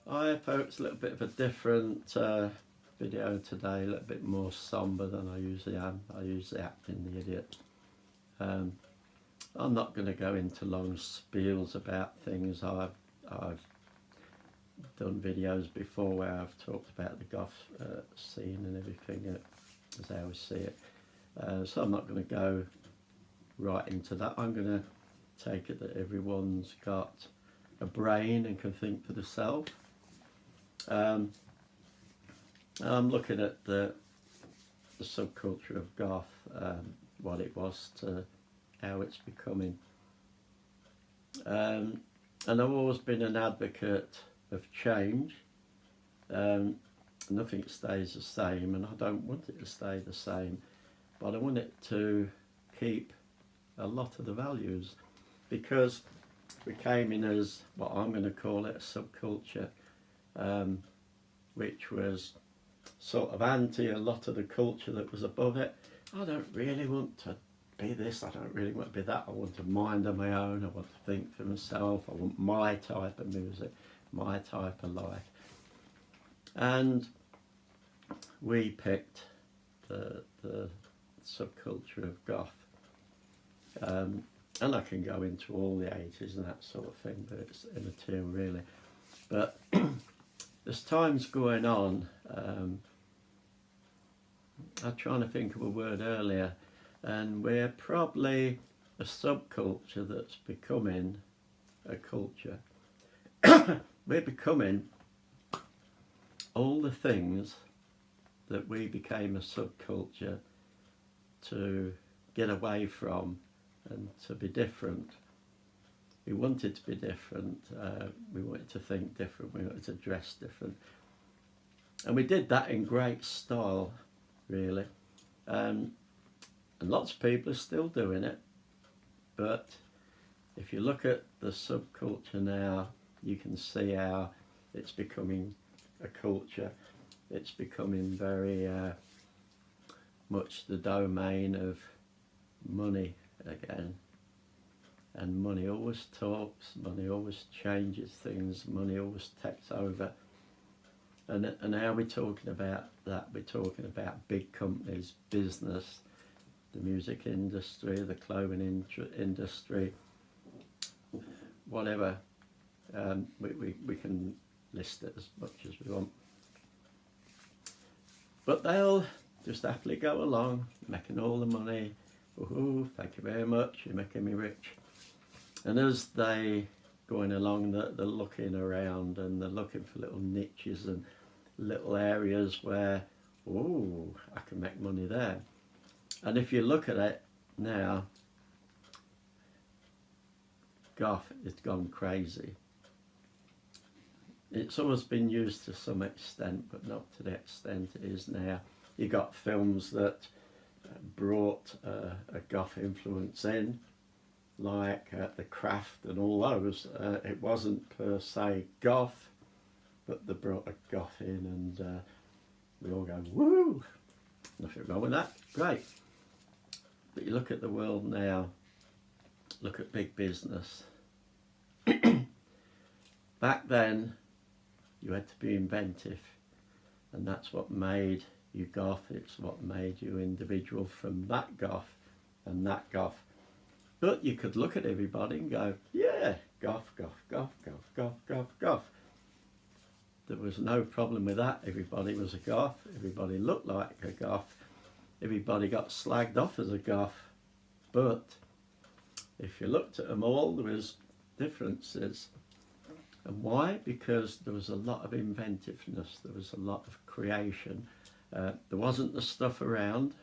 I thought it's a little bit of a different video today, a little bit more sombre than I usually am. I usually act in the idiot. I'm not going to go into long spiels about things. I've done videos before where I've talked about the goth scene and everything as I always see it. So I'm not going to go right into that. I'm going to take it that everyone's got a brain and can think for themselves. I'm looking at the subculture of goth, what it was to how it's becoming. And I've always been an advocate of change. Nothing stays the same, and I don't want it to stay the same, but I want it to keep a lot of the values, because we came in as what I'm going to call it a subculture, which was sort of anti a lot of the culture that was above it. I don't really want to be this, I don't really want to be that. I want a mind of my own, I want to think for myself, I want my type of music, my type of life. And we picked the subculture of goth. And I can go into all the 80s and that sort of thing, but it's immaterial really. But there's times going on, I'm trying to think of a word earlier, and we're probably a subculture that's becoming a culture. We're becoming all the things that we became a subculture to get away from and to be different. We wanted to be different, we wanted to think different, we wanted to dress different. And we did that in great style, really. And lots of people are still doing it. But if you look at the subculture now, you can see how it's becoming a culture. It's becoming very much the domain of money again. And money always talks, money always changes things, money always takes over. And how are we talking about that? We're talking about big companies, business, the music industry, the clothing industry, whatever. We can list it as much as we want. But they'll just happily go along, making all the money. Ooh, thank you very much, you're making me rich. And as they going along, they're looking around and they're looking for little niches and little areas where, ooh, I can make money there. And if you look at it now, goth has gone crazy. It's always been used to some extent, but not to the extent it is now. You got films that brought a goth influence in, like The Craft and all those. It wasn't per se goth, but they brought a goth in, and we all go, woo! Nothing wrong with that, great. But you look at the world now, look at big business. Back then, you had to be inventive, and that's what made you goth. It's what made you individual from that goth and that goth. But you could look at everybody and go, yeah, goth, goth, goth, goth, goth, goth, goth. There was no problem with that. Everybody was a goth, everybody looked like a goth, everybody got slagged off as a goth. But if you looked at them all, there was differences. And why? Because there was a lot of inventiveness, there was a lot of creation. There wasn't the stuff around.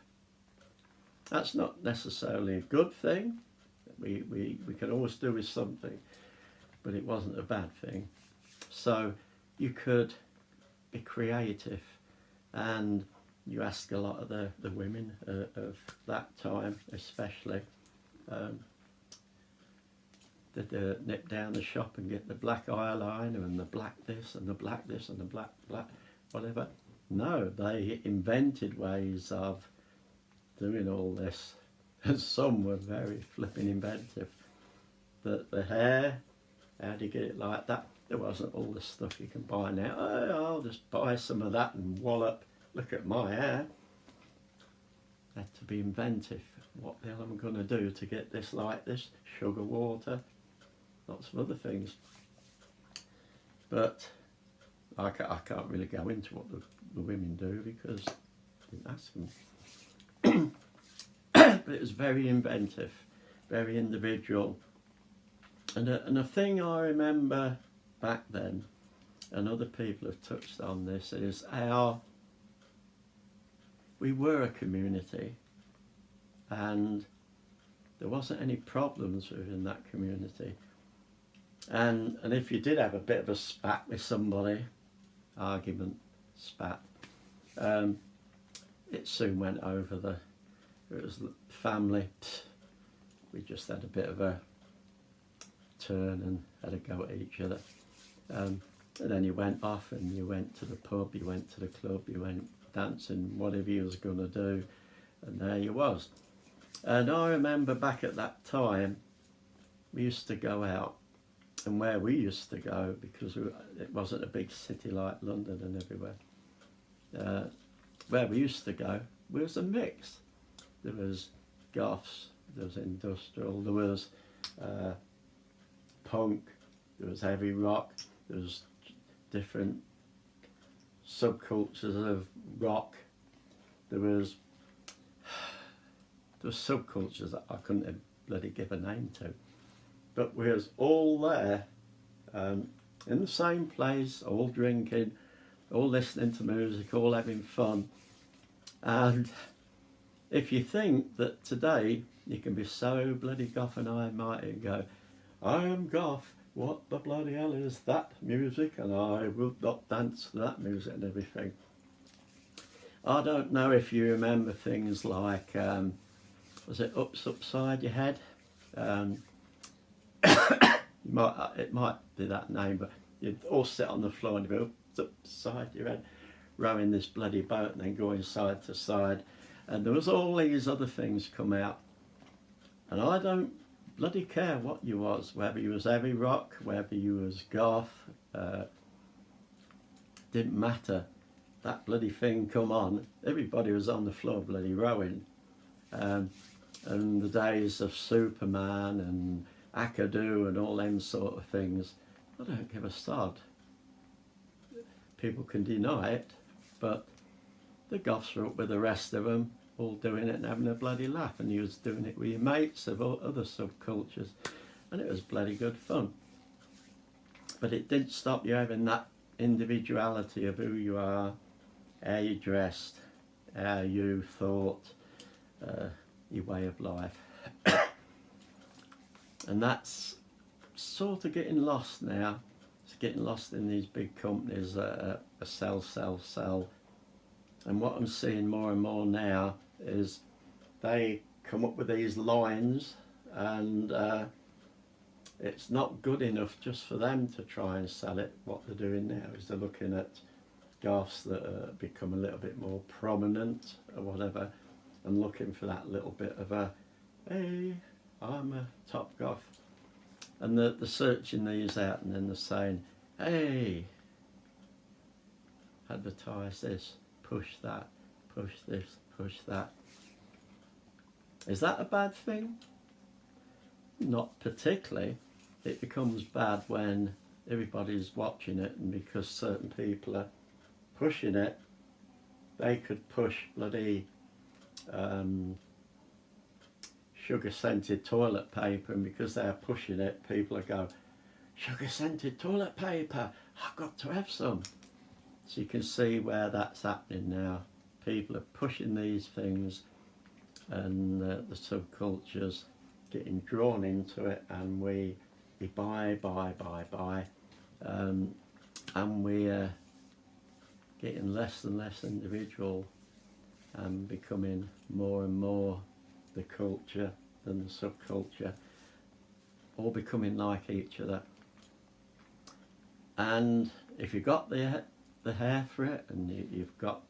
That's not necessarily a good thing. We can always do with something, but it wasn't a bad thing. So you could be creative, and you ask a lot of the women of that time especially, they'd nip down the shop and get the black eyeliner and the black this and the black this and the black whatever. No, they invented ways of doing all this, and some were very flipping inventive. The hair, how do you get it like that? There wasn't all the stuff you can buy now. Oh, I'll just buy some of that and wallop. Look at my hair. Had to be inventive. What the hell am I going to do to get this like this? Sugar water, lots of other things. But I can't really go into what the women do because I didn't ask them. But it was very inventive, very individual. And a thing I remember back then, and other people have touched on this, is how we were a community and there wasn't any problems within that community. And if you did have a bit of a spat with somebody, argument, spat, it soon went over. It was the family. We just had a bit of a turn and had a go at each other. And then you went off and you went to the pub, you went to the club, you went dancing, whatever you was going to do, and there you was. And I remember back at that time, we used to go out, and where we used to go, because it wasn't a big city like London and everywhere, where we used to go was a mix. There was goths, there was industrial, there was punk, there was heavy rock, there was different subcultures of rock, there was subcultures that I couldn't bloody give a name to, but we was all there in the same place, all drinking, all listening to music, all having fun. And if you think that today you can be so bloody goth and high-mighty and go, I am goth, what the bloody hell is that music, and I will not dance to that music and everything. I don't know if you remember things like, was it upside your head? It might be that name, but you'd all sit on the floor and you'd be upside your head, rowing this bloody boat and then going side to side. And there was all these other things come out. And I don't bloody care what you was, whether you was heavy rock, whether you was goth, didn't matter. That bloody thing come on, everybody was on the floor bloody rowing. And the days of Superman and Akadu and all them sort of things, I don't give a sod. People can deny it, but the goths were up with the rest of them, all doing it and having a bloody laugh, and you was doing it with your mates of all other subcultures, and it was bloody good fun. But it didn't stop you having that individuality of who you are, how you dressed, how you thought, your way of life. And that's sort of getting lost now. It's getting lost in these big companies that sell. And what I'm seeing more and more now is they come up with these lines, and it's not good enough just for them to try and sell it. What they're doing now is they're looking at goths that become a little bit more prominent or whatever, and looking for that little bit of a, hey, I'm a top goth. And they're searching these out, and then they're saying, hey, advertise this, push that, push this, push that. Is that a bad thing? Not particularly. It becomes bad when everybody's watching it, and because certain people are pushing it, they could push bloody sugar scented toilet paper, and because they're pushing it, people are going, sugar scented toilet paper, I've got to have some. So you can see where that's happening now. People are pushing these things, and the subcultures getting drawn into it, and we buy, and we're getting less and less individual and becoming more and more the culture than the subculture, all becoming like each other. And if you've got the hair for it, and you've got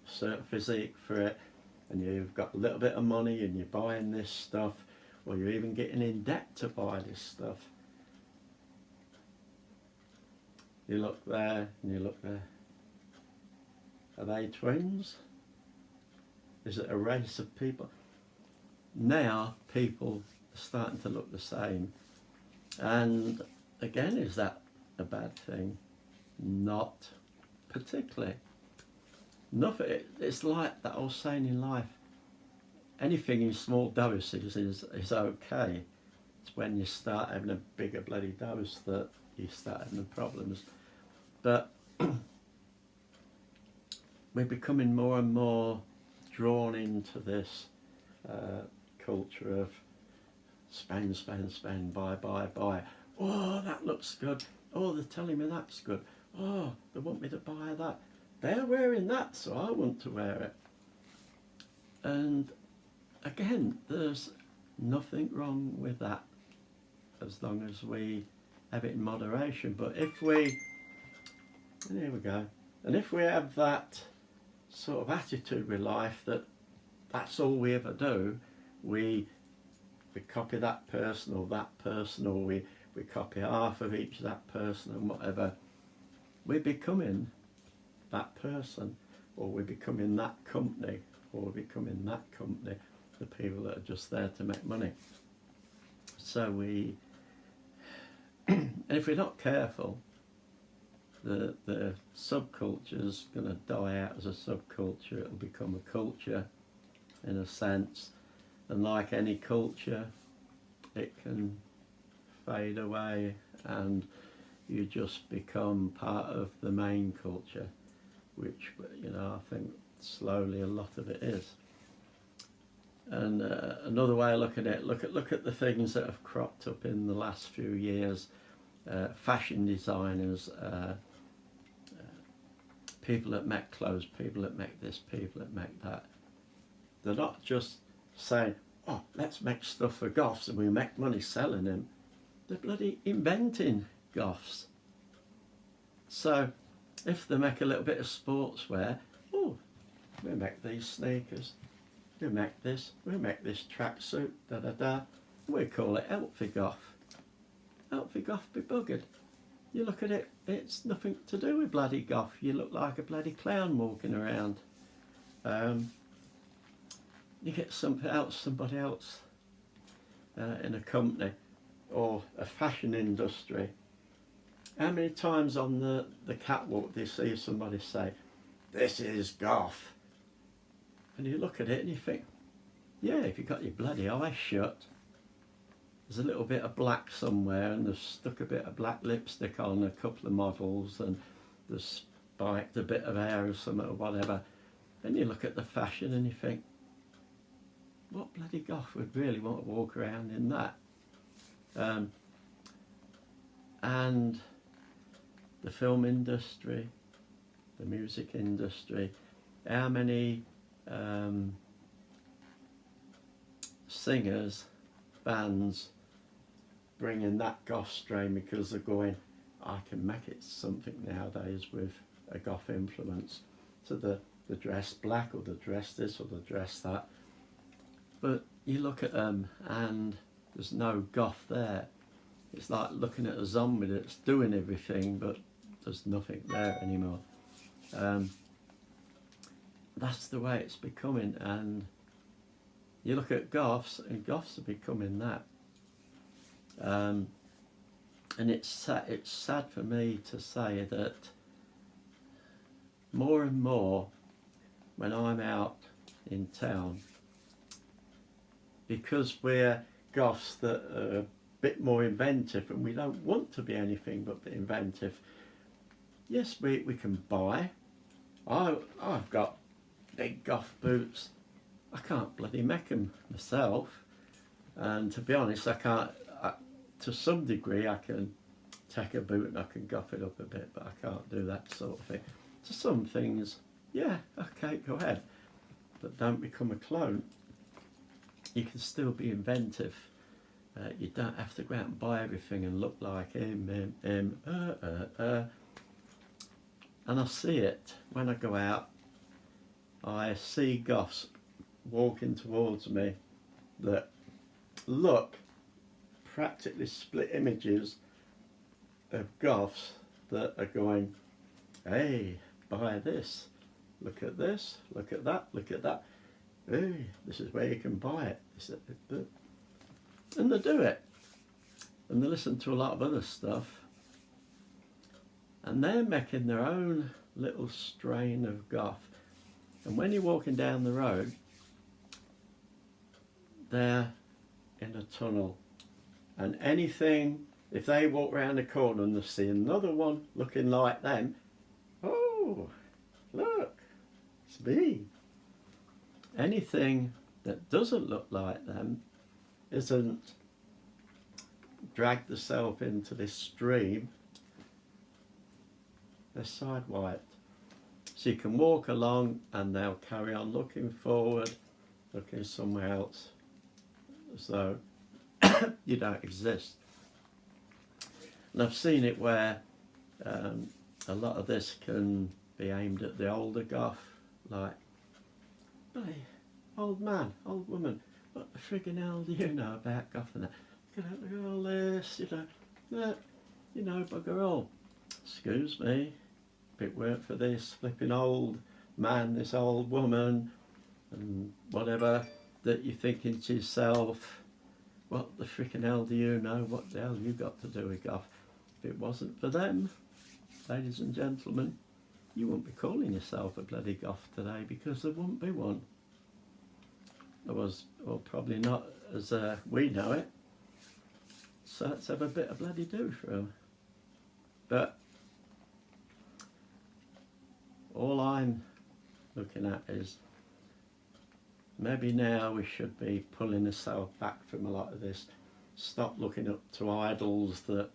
a certain physique for it, and you've got a little bit of money, and you're buying this stuff, or you're even getting in debt to buy this stuff, You look there and you look there. Are they twins? Is it a race of people? Now people are starting to look the same. And again, is that a bad thing? Not particularly. Nothing. It's like that old saying in life, anything in small doses is okay. It's when you start having a bigger bloody dose that you start having the problems. But we're becoming more and more drawn into this culture of spend, spend, spend, buy, buy, buy. Oh, that looks good. Oh, they're telling me that's good. Oh, they want me to buy that. They're wearing that, so I want to wear it. And again, there's nothing wrong with that as long as we have it in moderation. But if we, and here we go, and if we have that sort of attitude with life that that's all we ever do, we copy that person, or we copy half of each of that person and whatever, we're becoming that person, or we're becoming that company, or we're becoming that company, the people that are just there to make money. So we, and if we're not careful, the subculture's going to die out as a subculture. It'll become a culture in a sense, and like any culture, it can fade away and you just become part of the main culture, which, you know, I think slowly a lot of it is. And another way of looking at it, look at the things that have cropped up in the last few years. Fashion designers, people that make clothes, people that make this, people that make that. They're not just saying, oh, let's make stuff for goths and we make money selling them. They're bloody inventing goths. So if they make a little bit of sportswear, oh, we make these sneakers, we make this tracksuit, da-da-da, we call it Outfit Goth. Outfit Goth be buggered. You look at it, it's nothing to do with bloody goth. You look like a bloody clown walking around. You get somebody else in a company or a fashion industry. How many times on the catwalk do you see somebody say, this is goth? And you look at it and you think, yeah, if you've got your bloody eyes shut, there's a little bit of black somewhere and they've stuck a bit of black lipstick on a couple of models and they've spiked a bit of hair or something or whatever. And you look at the fashion and you think, what bloody goth would really want to walk around in that? And the film industry, the music industry, how many singers, bands bring in that goth strain because they're going, I can make it something nowadays with a goth influence. So the dress black, or the dress this, or the dress that. But you look at them and there's no goth there. It's like looking at a zombie that's doing everything, but there's nothing there anymore. That's the way it's becoming, and you look at goths, and goths are becoming that. And it's sad for me to say that more and more when I'm out in town, because we're goths that are a bit more inventive and we don't want to be anything but inventive. Yes, we can buy. I've got big goth boots. I can't bloody make them myself, and to be honest, I can't. To some degree, I can take a boot and I can goth it up a bit, but I can't do that sort of thing. To some things, yeah, okay, go ahead, but don't become a clone. You can still be inventive. You don't have to go out and buy everything and look like him. And I see it when I go out. I see goths walking towards me that look practically split images of goths that are going, hey, buy this, look at this, look at that, look at that. Hey, this is where you can buy it. And they do it. And they listen to a lot of other stuff. And they're making their own little strain of goth. And when you're walking down the road, they're in a tunnel. And anything, if they walk around the corner and they see another one looking like them, oh, look, it's me. Anything that doesn't look like them isn't dragged themselves into this stream, they're sidewiped. So you can walk along and they'll carry on looking forward, looking somewhere else, as though you don't exist. And I've seen it where a lot of this can be aimed at the older goth, like, hey, old man, old woman, what the friggin' hell do you know about goth and that? Look at all this, you know, bugger all. Excuse me, if it weren't for this flipping old man, this old woman, and whatever, that you're thinking to yourself, what the frickin' hell do you know? What the hell you got to do with goth? If it wasn't for them, ladies and gentlemen, you wouldn't be calling yourself a bloody goth today, because there wouldn't be one. There was, well, probably not as we know it. So let's have a bit of bloody do for them. But all I'm looking at is maybe now we should be pulling ourselves back from a lot of this. Stop looking up to idols that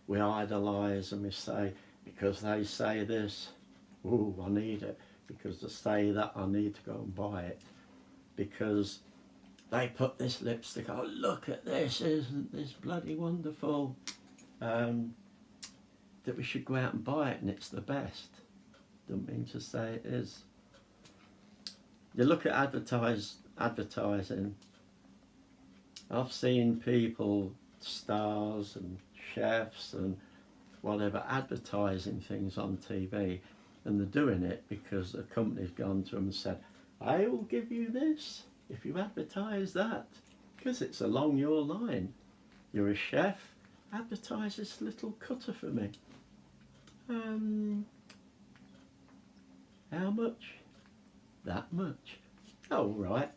we idolise and we say, because they say this, ooh, I need it. Because they say that, I need to go and buy it. Because they put this lipstick, oh, look at this, isn't this bloody wonderful? That we should go out and buy it and it's the best. Don't mean to say it is. You look at advertising. I've seen people, stars and chefs and whatever, advertising things on TV, and they're doing it because the company's gone to them and said, I will give you this if you advertise that, because it's along your line. You're a chef, advertise this little cutter for me. How much? That much. Oh, right.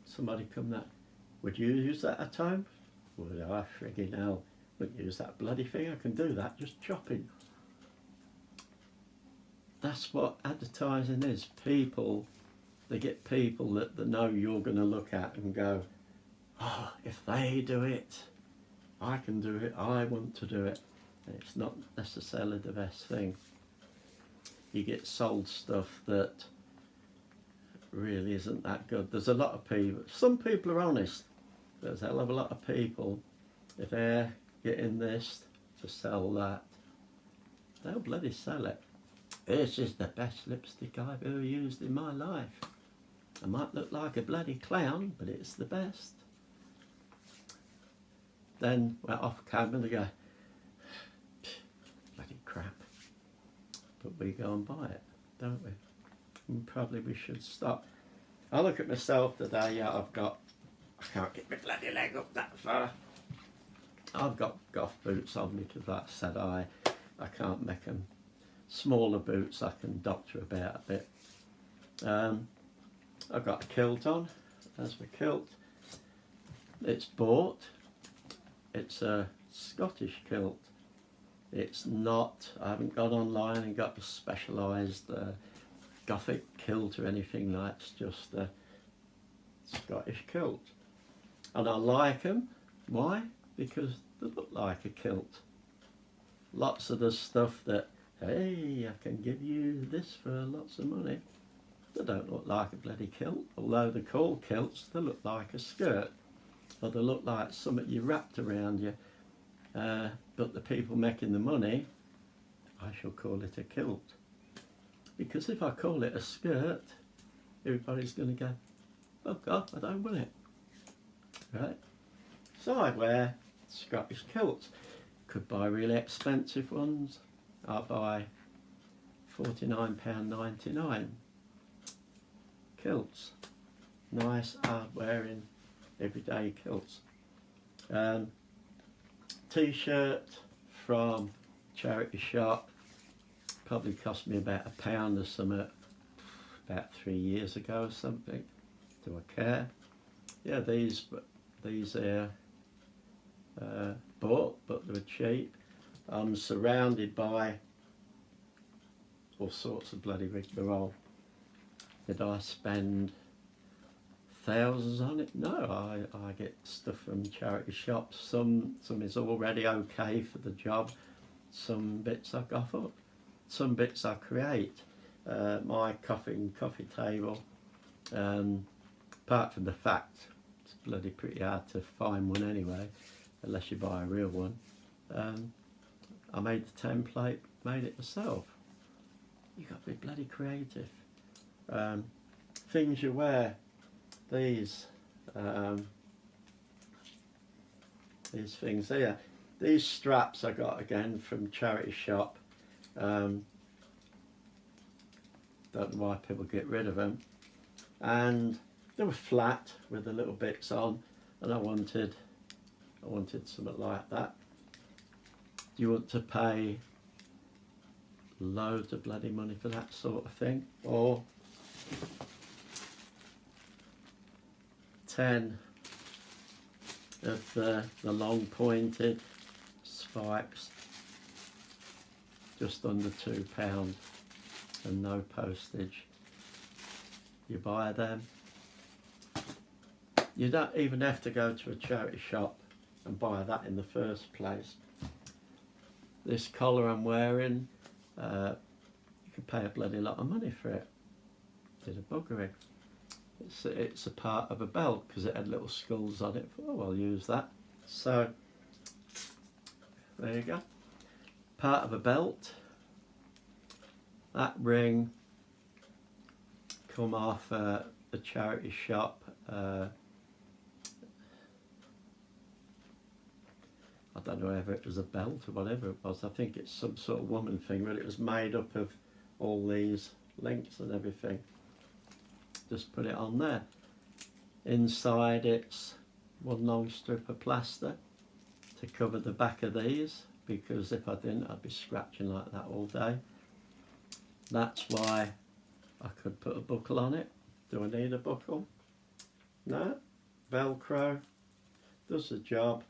Somebody come that, would you use that at home? Would I friggin' hell, wouldn't use that bloody thing, I can do that, just chopping. That's what advertising is. People, they get people that they know you're going to look at and go, oh, if they do it, I can do it, I want to do it. And it's not necessarily the best thing. You get sold stuff that really isn't that good. There's a lot of people, some people are honest, there's a hell of a lot of people, if they're getting this to sell that, they'll bloody sell it. This is the best lipstick I've ever used in my life. I might look like a bloody clown, but it's the best. Then we're off camera and they go, bloody crap. But we go and buy it, don't we? And probably we should stop. I look at myself today, yeah, I can't get my bloody leg up that far. I've got goth boots on me because, like I said, I can't make them. Smaller boots I can doctor about a bit. I've got a kilt on. There's my kilt. It's bought. It's a Scottish kilt. It's not, I haven't gone online and got a specialised Gothic kilt or anything like that. It's just a Scottish kilt. And I like them. Why? Because they look like a kilt. Lots of the stuff that, hey, I can give you this for lots of money, they don't look like a bloody kilt. Although they're called kilts, they look like a skirt. Or they look like something you wrapped around you. But the people making the money, I shall call it a kilt. Because if I call it a skirt, everybody's going to go, oh God, I don't want it. Right? So I wear Scottish kilts. could buy really expensive ones. I buy £49.99 kilts, nice hard wearing everyday kilts. T-shirt from charity shop, probably cost me about £1 or something about 3 years ago or something. Do I care? Yeah, these are bought, but they were cheap. I'm surrounded by all sorts of bloody rigmarole. Did I spend thousands on it? No, I get stuff from charity shops. Some is already okay for the job. Some bits I goth up. Some bits I create. My coffee table. Apart from the fact it's bloody pretty hard to find one anyway, unless you buy a real one. I made the template, made it myself. You got to be bloody creative. Things you wear. These things here. These straps I got again from charity shop. Don't know why people get rid of them. And they were flat with the little bits on, and I wanted something like that. Do you want to pay loads of bloody money for that sort of thing? Or 10 of the long pointed spikes, just under £2 and no postage. You buy them. You don't even have to go to a charity shop and buy that in the first place. This collar I'm wearing, you could pay a bloody lot of money for it. Did a buggery. It's a part of a belt because it had little skulls on it. Oh, I'll use that. So there you go. Part of a belt. That ring come off a charity shop. I don't know whether it was a belt or whatever it was. I think it's some sort of woman thing, but it was made up of all these links and everything. Just put it on there. Inside it's one long strip of plaster to cover the back of these, because if I didn't I'd be scratching like that all day. That's why I could put a buckle on it. Do I need a buckle? No. Velcro does the job.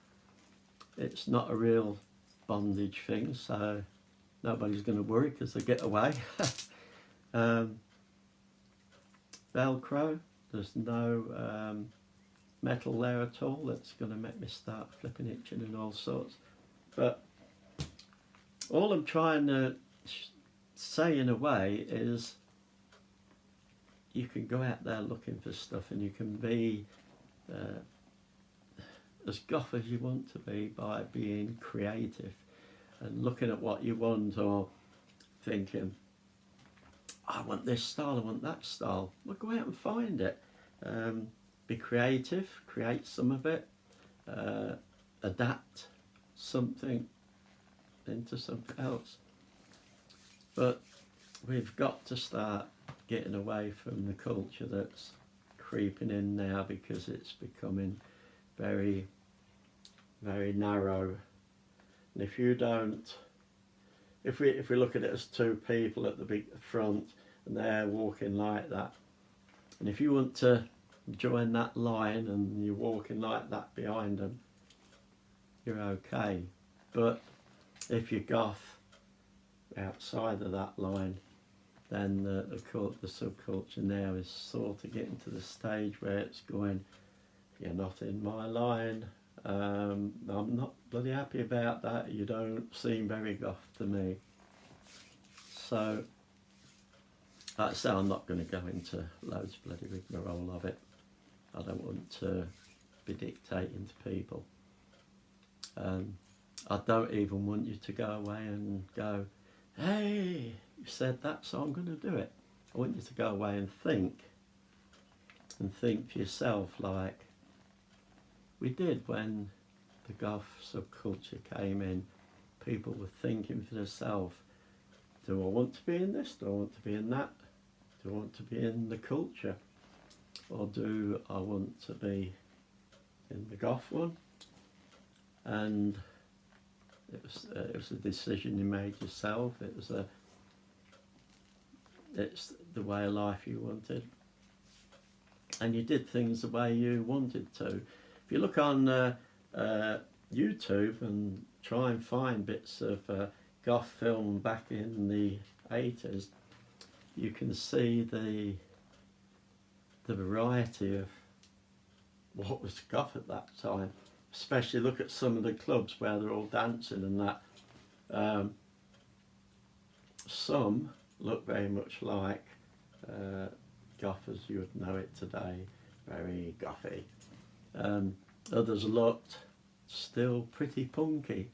It's not a real bondage thing, so nobody's going to worry because they get away. Velcro, there's no metal there at all that's going to make me start flipping, itching and all sorts. But all I'm trying to say in a way is you can go out there looking for stuff, and you can be as goth as you want to be by being creative and looking at what you want, or thinking, I want this style, I want that style. Well, go out and find it. Be creative, create some of it, adapt something into something else. But we've got to start getting away from the culture that's creeping in now, because it's becoming very, very narrow. And if you don't, if we look at it as two people at the big front and they're walking like that, and if you want to join that line and you're walking like that behind them, you're okay. But if you're goth outside of that line, then the subculture now is sort of getting to the stage where it's going, you're not in my line, I'm not bloody happy about that, you don't seem very goth to me. So, like I say, I'm not going to go into loads of bloody rigmarole of it. I don't want to be dictating to people. I don't even want you to go away and go, hey, you said that, so I'm going to do it. I want you to go away and think for yourself, like we did when the goth subculture came in. people were thinking for themselves, do I want to be in this? Do I want to be in that? Do I want to be in the culture? Or do I want to be in the Goth one? And it was a decision you made yourself. It's the way of life you wanted, and you did things the way you wanted to. If you look on YouTube and try and find bits of Goth film back in the 80s, you can see the variety of what was Goth at that time. Especially look at some of the clubs where they're all dancing and that. Some look very much like Goth as you would know it today, very Gothy. Others looked still pretty punky,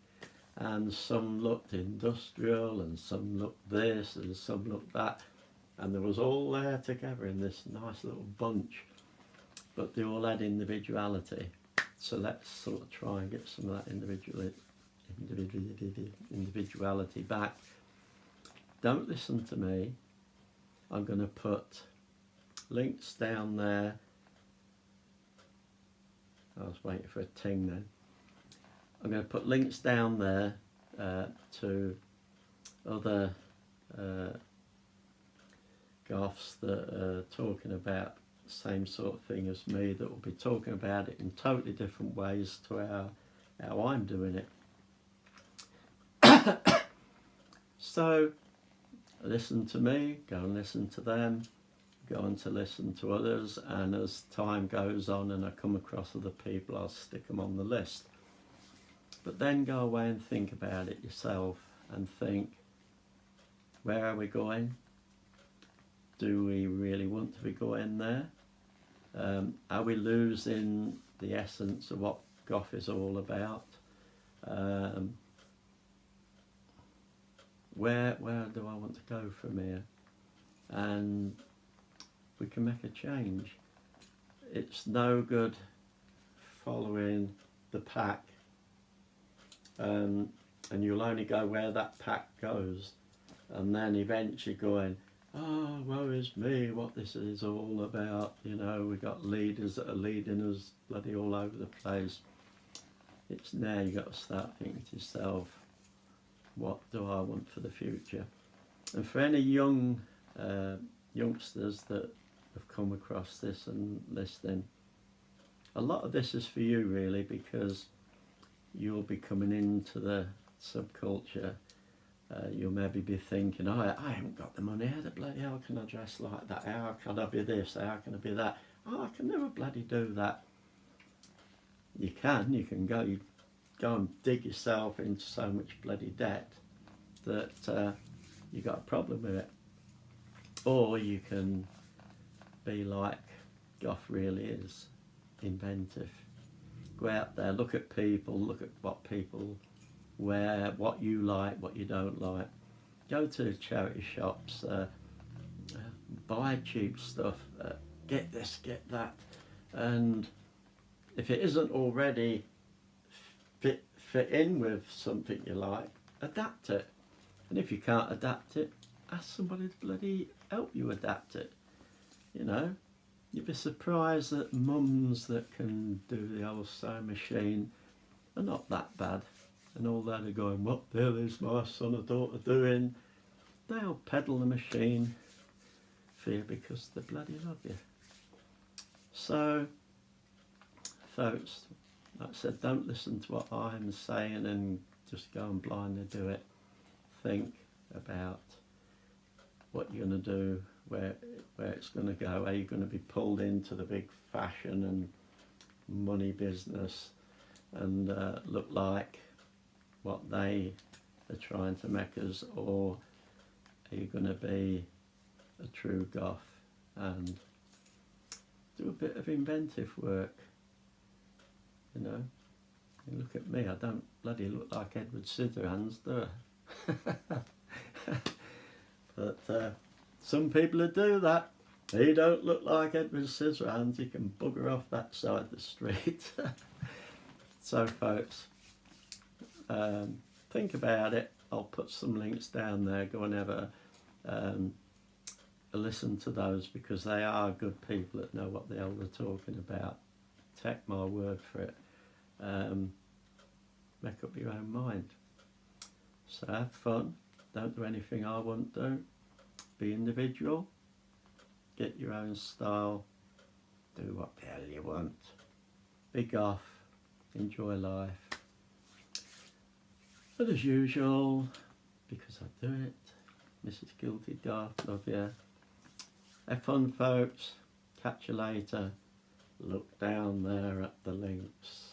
and some looked industrial, and some looked this, and some looked that, and there was all there together in this nice little bunch, but they all had individuality. So let's sort of try and get some of that individuality back. Don't listen to me. I'm going to put links down there. I was waiting for a ting then. I'm going to put links down there to other Goths that are talking about the same sort of thing as me, that will be talking about it in totally different ways to how I'm doing it. So listen to me, go and listen to them, go on to listen to others, and as time goes on and I come across other people, I'll stick them on the list. But then go away and think about it yourself and think, where are we going? Do we really want to be going there? Are we losing the essence of what Goth is all about? Where do I want to go from here? And we can make a change. It's no good following the pack, and you'll only go where that pack goes, and then eventually going, oh, woe is me, what this is all about. You know, we've got leaders that are leading us bloody all over the place. It's now you've got to start thinking to yourself, what do I want for the future? And for any young youngsters that have come across this and listening, a lot of this is for you really, because you'll be coming into the subculture. You'll maybe be thinking, oh, I haven't got the money, how the bloody hell can I dress like that? How can I be this? How can I be that? Oh, I can never bloody do that. You can go and dig yourself into so much bloody debt that you got a problem with it. Or you can be like Goth really is, inventive. Go out there, look at people, look at what people wear, what you like, what you don't like. Go to charity shops, buy cheap stuff, get this, get that, and if it isn't already fit in with something you like, adapt it. And if you can't adapt it, ask somebody to bloody help you adapt it. You know, you'd be surprised that mums that can do the old sewing machine are not that bad. And all that are going, what the hell is my son or daughter doing? They'll pedal the machine for you because they bloody love you. So, folks, like I said, don't listen to what I'm saying and just go and blindly do it. Think about what you're going to do, where it's going to go. Are you going to be pulled into the big fashion and money business and look like what they are trying to make us, or are you going to be a true Goth and do a bit of inventive work? You know, you look at me, I don't bloody look like Edward Scissorhands, do I? But some people who do that, he don't look like Edward Scissorhands, he can bugger off that side of the street. So folks, think about it. I'll put some links down there. Go and have a listen to those, because they are good people that know what the hell they're talking about. Take my word for it. Make up your own mind. So have fun. Don't do anything I won't do. Be individual. Get your own style. Do what the hell you want. Be Goth. Enjoy life. But as usual, because I do it, Mrs. Kilted Goth, love you. Have fun, folks. Catch you later. Look down there at the links.